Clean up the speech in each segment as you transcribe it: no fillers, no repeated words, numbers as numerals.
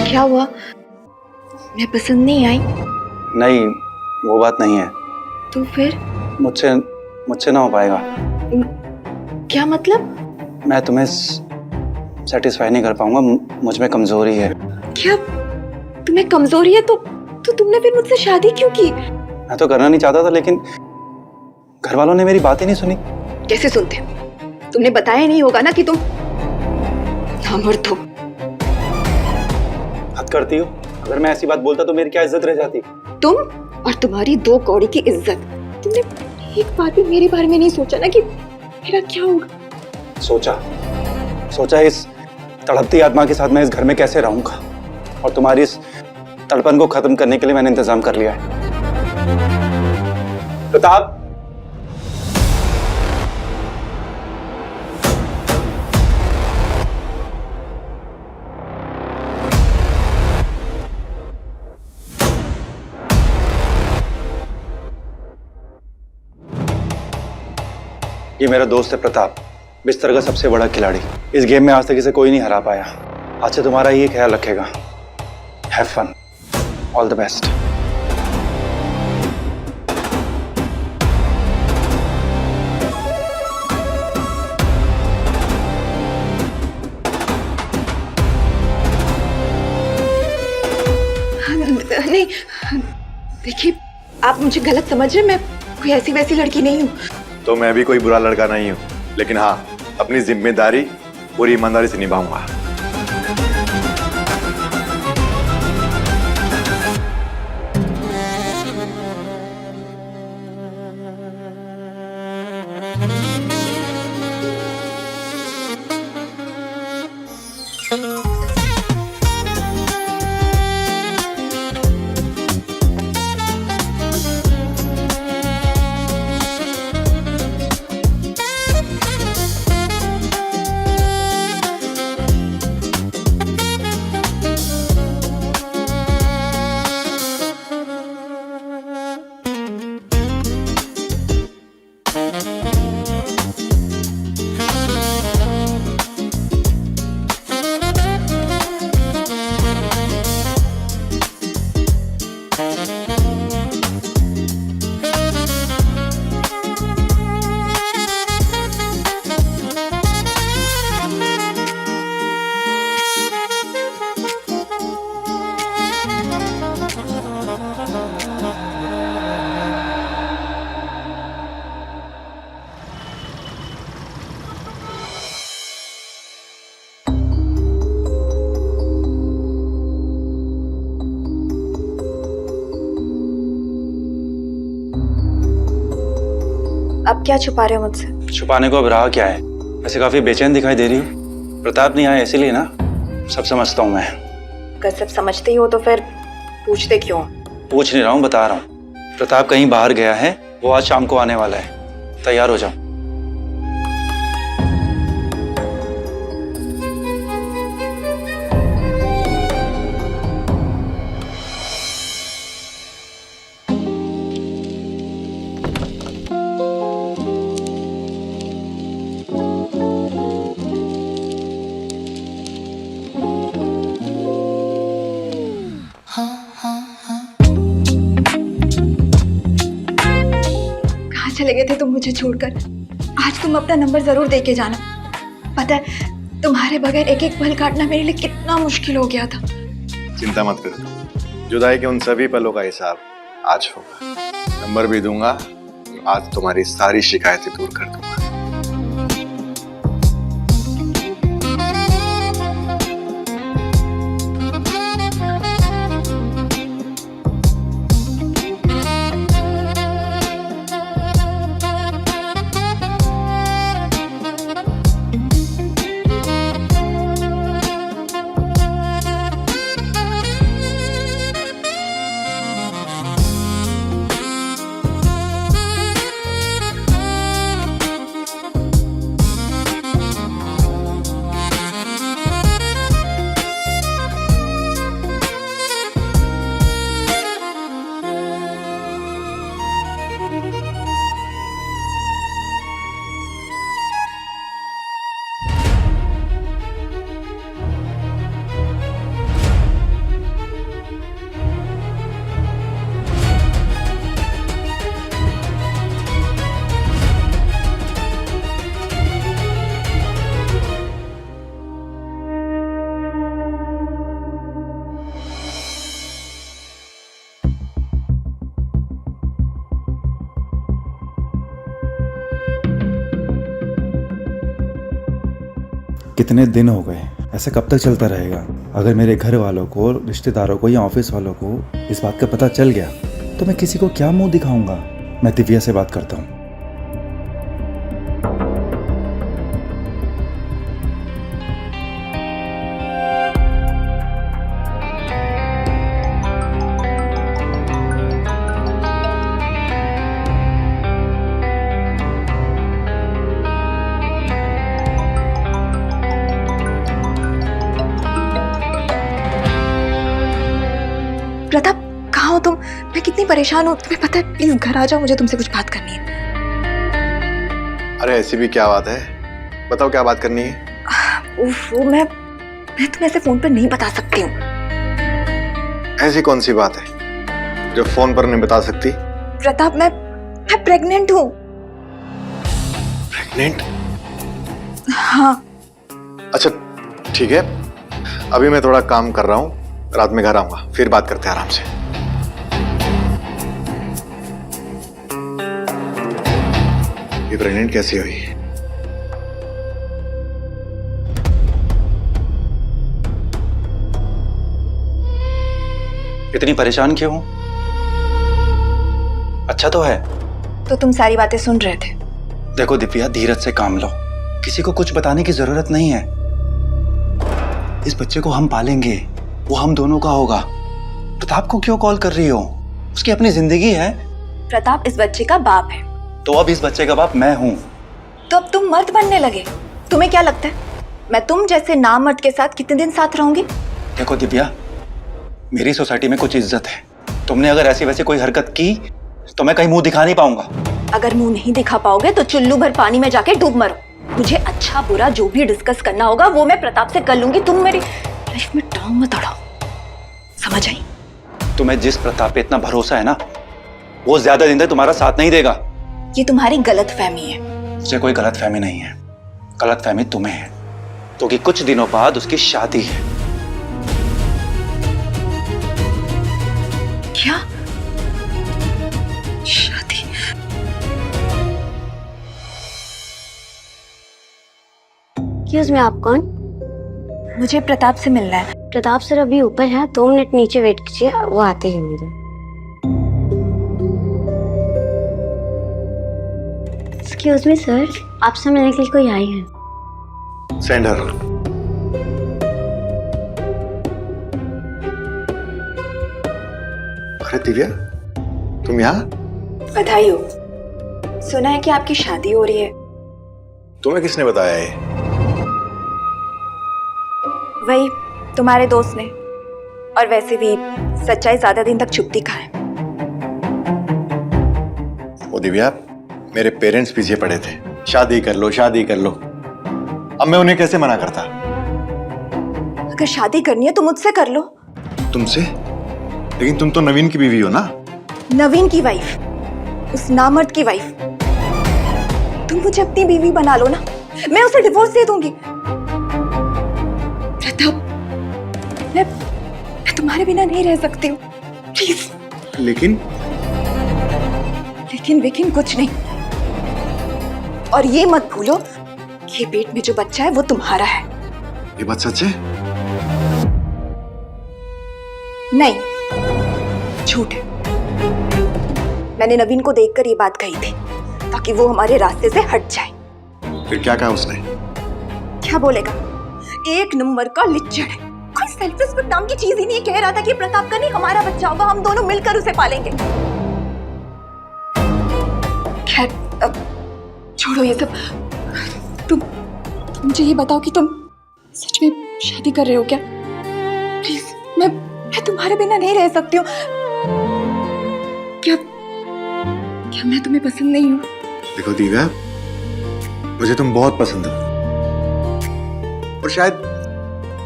क्या हुआ? मैं पसंद नहीं आई? नहीं, वो बात नहीं है। तो फिर? मुझसे ना हो पाएगा। क्या मतलब? मैं तुम्हें सेटिस्फाई नहीं कर पाऊंगा, मुझ में कमजोरी है। क्या तुम्हें कमजोरी है? तो तुमने फिर मुझसे शादी क्यों की? मैं तो करना नहीं चाहता था, लेकिन घर वालों ने मेरी बात ही नहीं सुनी। कैसे सुनते? तुमने बताया नहीं होगा ना कि तुम नामर्द हो। हद करती हो। अगर मैं ऐसी बात बोलता तो मेरी क्या इज्जत रह जाती? तुम और तुम्हारी 2 कौड़ी की इज्जत। तुमने एक बार भी मेरे बारे में नहीं सोचा ना कि मेरा क्या होगा? सोचा इस तड़पती आत्मा के साथ मैं इस घर में कैसे रहूंगा, और तुम्हारी इस तड़पन को खत्म करने के लिए मैंने इंतजाम कर लिया है। प्रताप, ये मेरा दोस्त है प्रताप, बिस्तर का सबसे बड़ा खिलाड़ी। इस गेम में आज तक इसे कोई नहीं हरा पाया। आज से तुम्हारा ये ख्याल रखेगा। Have fun, all the best. नहीं, देखिए, आप मुझे गलत समझ रहे हैं। मैं कोई ऐसी वैसी लड़की नहीं हूँ। तो मैं भी कोई बुरा लड़का नहीं हूँ, लेकिन हाँ, अपनी जिम्मेदारी पूरी ईमानदारी से निभाऊंगा। अब क्या छुपा रहे हो मुझसे? छुपाने को अब रहा क्या है? वैसे काफी बेचैन दिखाई दे रही हो। प्रताप नहीं आया इसीलिए ना? सब समझता हूँ मैं। अगर सब समझते ही हो तो फिर पूछते क्यों? पूछ नहीं रहा हूँ, बता रहा हूँ। प्रताप कहीं बाहर गया है, वो आज शाम को आने वाला है। तैयार हो जाओ। चले गए थे तुम मुझे छोड़कर। आज तुम अपना नंबर जरूर दे के जाना। पता है, तुम्हारे बगैर एक एक पल काटना मेरे लिए कितना मुश्किल हो गया था। चिंता मत करो, जुदाई के उन सभी पलों का हिसाब आज होगा। नंबर भी दूंगा, आज तुम्हारी सारी शिकायतें दूर कर दूंगा। कितने दिन हो गए, ऐसा कब तक चलता रहेगा? अगर मेरे घर वालों को, रिश्तेदारों को या ऑफिस वालों को इस बात का पता चल गया तो मैं किसी को क्या मुंह दिखाऊंगा? मैं दिव्या से बात करता हूँ। प्रताप, कहाँ हो तुम? मैं कितनी परेशान हूँ, तुम्हें पता है? प्लीज घर आ जाओ, मुझे तुमसे कुछ बात करनी है। अरे ऐसी भी क्या बात है, बताओ क्या बात करनी है। वो मैं तुम्हें ऐसे फोन पर नहीं बता सकती हूँ। ऐसी कौन सी बात है जो फोन पर नहीं बता सकती? प्रताप, मैं प्रेग्नेंट हूँ। प्रेग्नेंट? हाँ। अच्छा ठीक है, अभी मैं थोड़ा काम कर रहा हूँ, रात में घर आऊंगा, फिर बात करते हैं आराम से। ये प्रेग्नेंट कैसी हुई? इतनी परेशान क्यों? अच्छा तो है। तो तुम सारी बातें सुन रहे थे? देखो दिव्या, धीरज से काम लो, किसी को कुछ बताने की जरूरत नहीं है। इस बच्चे को हम पालेंगे, वो हम दोनों का होगा। प्रताप को क्यों कॉल कर रही हो? उसकी अपनी जिंदगी है। प्रताप इस बच्चे का बाप है। तो अब इस बच्चे का बाप मैं हूँ। तो अब तुम मर्द बनने लगे? तुम्हें क्या लगता है मैं तुम जैसे नामर्द के साथ कितने दिन साथ रहूंगी? देखो दिव्या, मेरी सोसाइटी में कुछ इज्जत है। तुमने अगर ऐसी वैसी कोई हरकत की तो मैं कहीं मुंह दिखा नहीं पाऊंगा। अगर मुंह नहीं दिखा पाओगे तो चुल्लू भर पानी में जाके डूब मरो। मुझे अच्छा बुरा जो भी डिस्कस करना होगा वो मैं प्रताप से कर लूंगी। तुम मेरी लाइफ में टांग मत अड़ाओ, समझ आई? तुम्हें जिस प्रताप पे इतना भरोसा है ना, वो ज्यादा दिन तक तुम्हारा साथ नहीं देगा। ये तुम्हारी गलतफहमी है। मुझे कोई गलतफहमी नहीं है, गलतफहमी तुम्हें है, क्योंकि कुछ दिनों बाद उसकी शादी है। क्या शादी? एक्सक्यूज मी, आप कौन? मुझे प्रताप से मिलना है। प्रताप सर अभी ऊपर है, 2 मिनट नीचे वेट कीजिए, वो आते ही होंगे। एक्सक्यूज मी सर, आपसे मिलने के लिए कोई आई है। Send her. अरे दिव्या, तुम यहाँ? बधाई हो। सुना है कि आपकी शादी हो रही है। तुम्हें किसने बताया ये? वही तुम्हारे दोस्त ने। और वैसे भी सच्चाई ज्यादा दिन तक छुपती कहाँ है। वो दिव्या, मेरे पेरेंट्स पीछे पड़े थे, शादी कर लो शादी कर लो। अब मैं उन्हें कैसे मना करता? अगर शादी करनी है तो मुझसे कर लो। तुमसे? लेकिन तुम तो नवीन की बीवी हो ना। नवीन की वाइफ, उस नामर्द की वाइफ। तुम मुझे अपनी बीवी बना लो ना, मैं उसे डिवोर्स दे दूंगी। प्रताप, मैं तुम्हारे बिना नहीं रह सकती हूँ, प्लीज। लेकिन लेकिन कुछ नहीं। और ये मत भूलो कि पेट में जो बच्चा है वो तुम्हारा है। ये बात सच है? नहीं, झूठ है। मैंने नवीन को देखकर ये बात कही थी ताकि वो हमारे रास्ते से हट जाए। फिर क्या कहा उसने? क्या बोलेगा? एक नंबर का लिच्चड़ है। कोई सेल्फ रिस्पेक्ट नाम की चीज ही नहीं। कह रहा था कि प्रताप का नहीं हमारा बच्चा होगा, हम दोनों मिलकर उसे पालेंगे। खैर, अब छोड़ो ये सब। तुम मुझे ये बताओ कि तुम सच में शादी कर रहे हो क्या? प्लीज, मैं तुम्हारे बिना नहीं रह सकती हूँ। क्या मैं तुम्हें पसंद नहीं हूँ? देखो दिव्या, मुझे तुम बहुत पसंद हो और शायद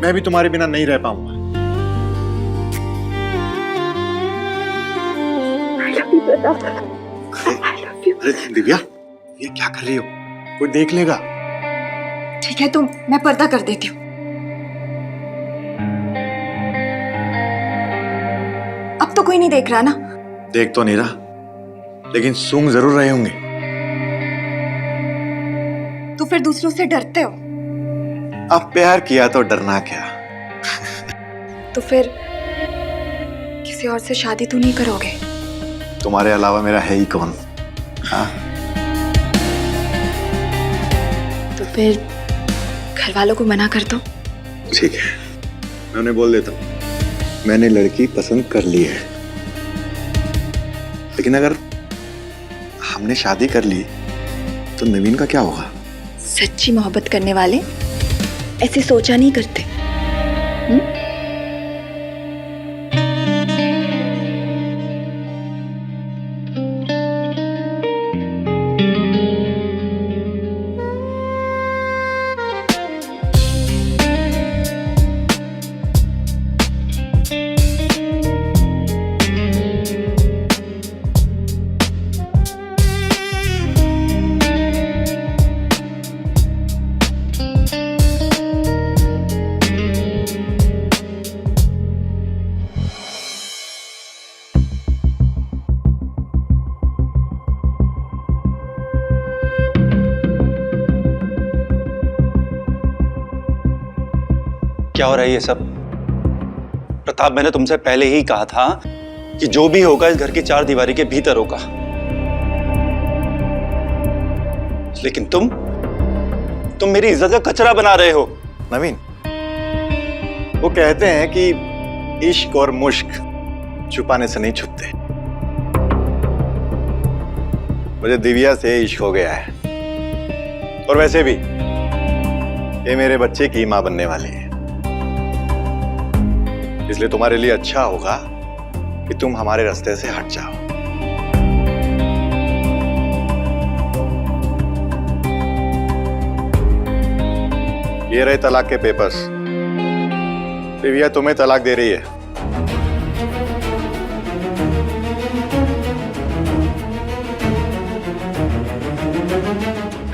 मैं भी तुम्हारे बिना नहीं रह पाऊंगा। अरे दिव्या, ये क्या कर रही हो? कोई देख लेगा। ठीक है, तो मैं पर्दा कर देती हूँ। अब तो कोई नहीं देख रहा ना? देख तो नहीं रहा, लेकिन सूंघ जरूर रहे होंगे। तो फिर दूसरों से डरते हो? अब प्यार किया तो डरना क्या। तो फिर किसी और से शादी तो नहीं करोगे? तुम्हारे अलावा मेरा है ही कौन। हाँ, तो फिर घर वालों को मना कर दो। ठीक है, मैं उन्हें बोल देता हूँ मैंने लड़की पसंद कर ली है। लेकिन अगर हमने शादी कर ली तो नवीन का क्या होगा? सच्ची मोहब्बत करने वाले ऐसे सोचा नहीं करते। क्या हो रहा है ये सब? प्रताप, मैंने तुमसे पहले ही कहा था कि जो भी होगा इस घर की चार दीवारी के भीतर होगा। लेकिन तुम मेरी इज्जत का कचरा बना रहे हो। नवीन, वो कहते हैं कि इश्क और मुश्क छुपाने से नहीं छुपते। मुझे दिव्या से इश्क हो गया है, और वैसे भी ये मेरे बच्चे की मां बनने वाली है। इसलिए तुम्हारे लिए अच्छा होगा कि तुम हमारे रास्ते से हट जाओ। ये रहे तलाक के पेपर्स। दिव्या तुम्हें तलाक दे रही है।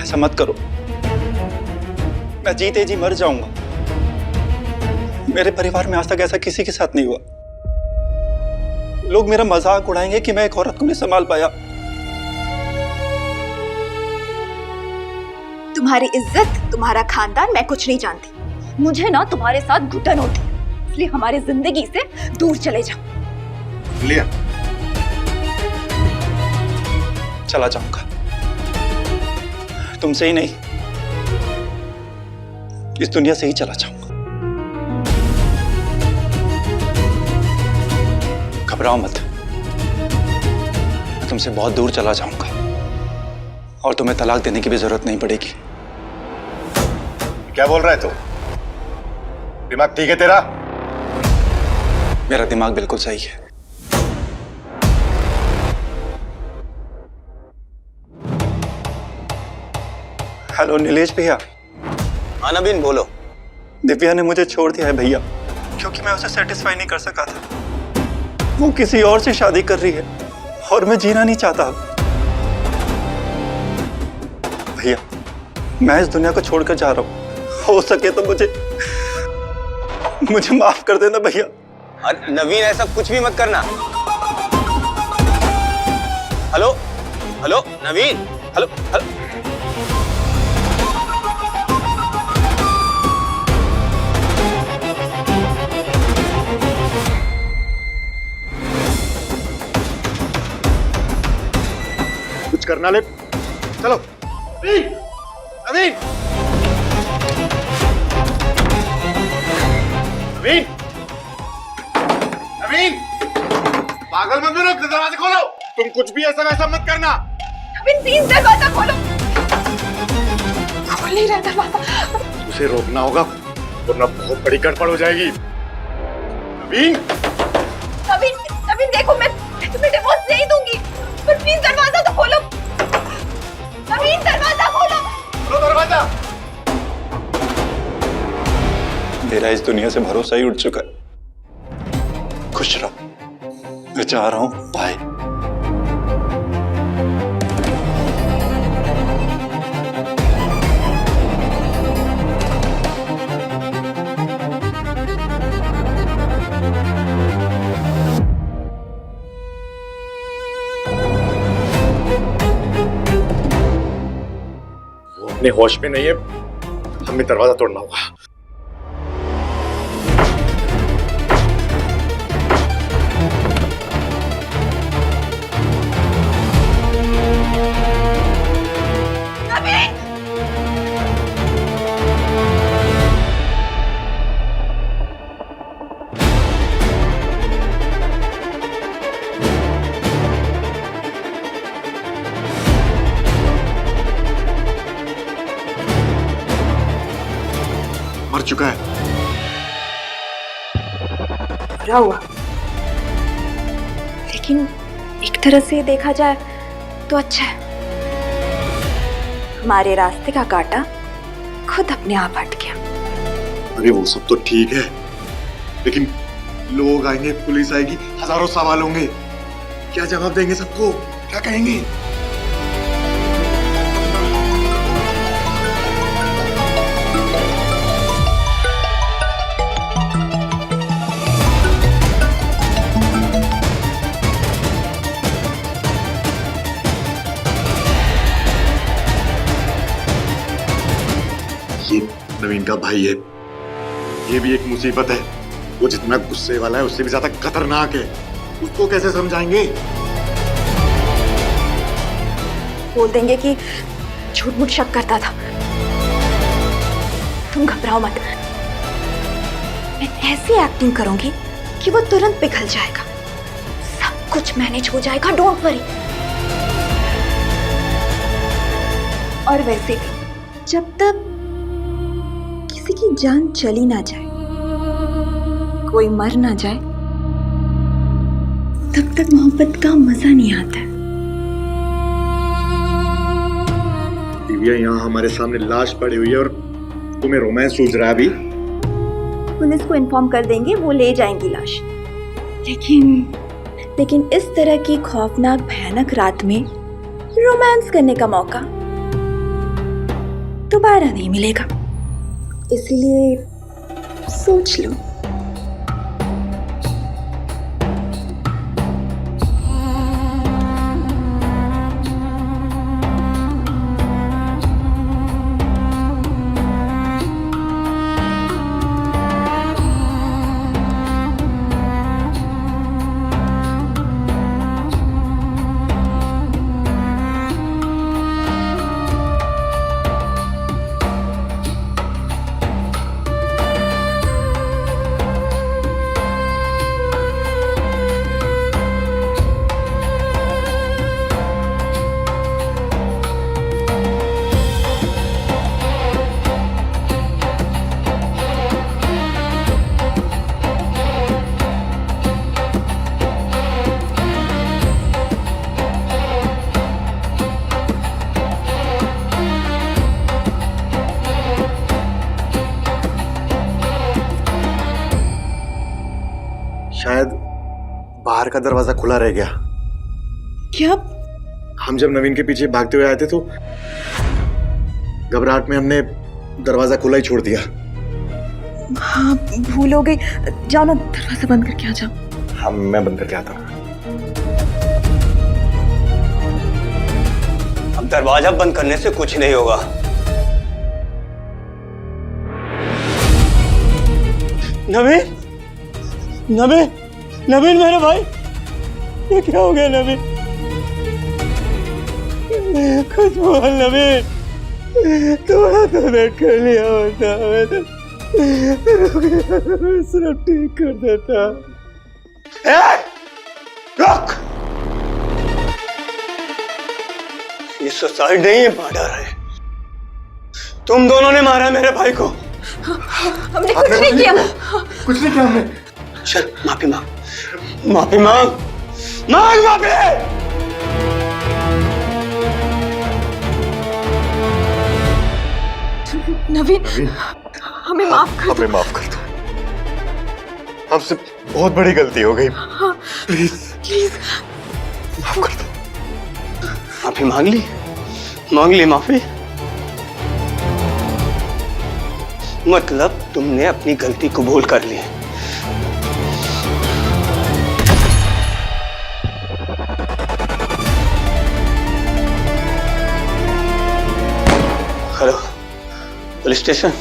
ऐसा मत करो, मैं जीते जी मर जाऊंगा। मेरे परिवार में आज तक ऐसा किसी के साथ नहीं हुआ। लोग मेरा मजाक उड़ाएंगे कि मैं एक औरत को नहीं संभाल पाया। तुम्हारी इज्जत, तुम्हारा खानदान मैं कुछ नहीं जानती। मुझे ना तुम्हारे साथ घुटन होती, इसलिए हमारी जिंदगी से दूर चले जाओ। लिया, चला जाऊंगा, तुमसे ही नहीं, इस दुनिया से ही चला जाऊंगा। घबराओ मत, मैं तुमसे बहुत दूर चला जाऊंगा और तुम्हें तलाक देने की भी जरूरत नहीं पड़ेगी। क्या बोल रहा है तू? दिमाग ठीक है तेरा? मेरा दिमाग बिल्कुल सही है। हेलो नीलेश भैया। हाँ नवीन, बोलो। दिव्या ने मुझे छोड़ दिया है भैया, क्योंकि मैं उसे सेटिस्फाई नहीं कर सका था। वो किसी और से शादी कर रही है और मैं जीना नहीं चाहता। भैया, मैं इस दुनिया को छोड़कर जा रहा हूँ। हो सके तो मुझे माफ कर देना भैया। अरे नवीन, ऐसा कुछ भी मत करना। हेलो हेलो नवीन, हेलो हेलो। कुछ करना ले, चलो। नवीन, नवीन, नवीन, नवीन, पागल मत बनो, दरवाजा खोलो। तुम कुछ भी ऐसा वैसा मत करना। नवीन प्लीज दरवाजा खोलो। खोल नहीं रहा दरवाजा। उसे रोकना होगा वरना बहुत बड़ी गड़बड़ हो जाएगी। नवीन, नवीन, नवीन देखो, मैं तुम्हें डिवोर्स दे ही दूंगी, पर प्लीज दरवाजा तो खोलो। नवीन दरवाजा खोलो। खोलो दरवाजा। मेरा इस दुनिया से भरोसा ही उठ चुका है। खुश रहो, मैं जा रहा हूं। बाय। वो अपने होश में नहीं है, हमें दरवाजा तोड़ना होगा। चुका है। बुरा हुआ, लेकिन एक तरह से देखा जाए तो अच्छा है। हमारे रास्ते का कांटा खुद अपने आप हट गया। अरे वो सब तो ठीक है, लेकिन लोग आएंगे, पुलिस आएगी, हजारों सवाल होंगे। क्या जवाब देंगे सबको? क्या कहेंगे? ये नवीन का भाई है, ये भी एक मुसीबत है। वो जितना गुस्से वाला है उससे भी ज्यादा खतरनाक है। उसको कैसे समझाएंगे? बोल देंगे कि झूठ मूठ शक करता था। तुम घबराओ मत, मैं ऐसी एक्टिंग करूंगी कि वो तुरंत पिघल जाएगा। सब कुछ मैनेज हो जाएगा, डोंट वरी। और वैसे भी जब तक किसी की जान चली ना जाए, कोई मर ना जाए, तब तक मोहब्बत का मजा नहीं आता है। दिव्या, यहाँ हमारे सामने लाश पड़ी हुई है और तुम्हें रोमांस सूझ रहा है अभी? पुलिस को इन्फॉर्म कर देंगे, वो ले जाएंगी लाश। लेकिन इस तरह की खौफनाक भयानक रात में रोमांस करने का मौका दोबारा नहीं मिलेगा, इसलिए सोच लो। शायद बाहर का दरवाजा खुला रह गया। क्या? हम जब नवीन के पीछे भागते हुए आए थे तो घबराहट में हमने दरवाजा खुला ही छोड़ दिया। हाँ, भूल हो गई। जाओ ना, दरवाजा बंद करके आ जाओ। हाँ, मैं बंद करके आता हूँ। अब दरवाजा बंद करने से कुछ नहीं होगा। नवीन, नवीन, नवीन मेरे भाई, ये क्या हो गया नवीन? कुछ बोल नवीन, थोड़ा तो वेट कर लिया होता, मैं तो सिर्फ ठीक कर देता। रुक! ये सुसाइड नहीं है, मर्डर है। तुम दोनों ने मारा मेरे भाई को। हमने कुछ नहीं किया। कुछ नहीं किया हमने। चल, माफी मांग, माफी मांग, मांग माफी। नवीन, हमें माफ कर दो। हमें माफ कर दो, हमसे बहुत बड़ी गलती हो गई। प्लीज प्लीज माफ कर दो। माफी मांग ली माफी। मतलब तुमने अपनी गलती कबूल कर ली। Hello, police station.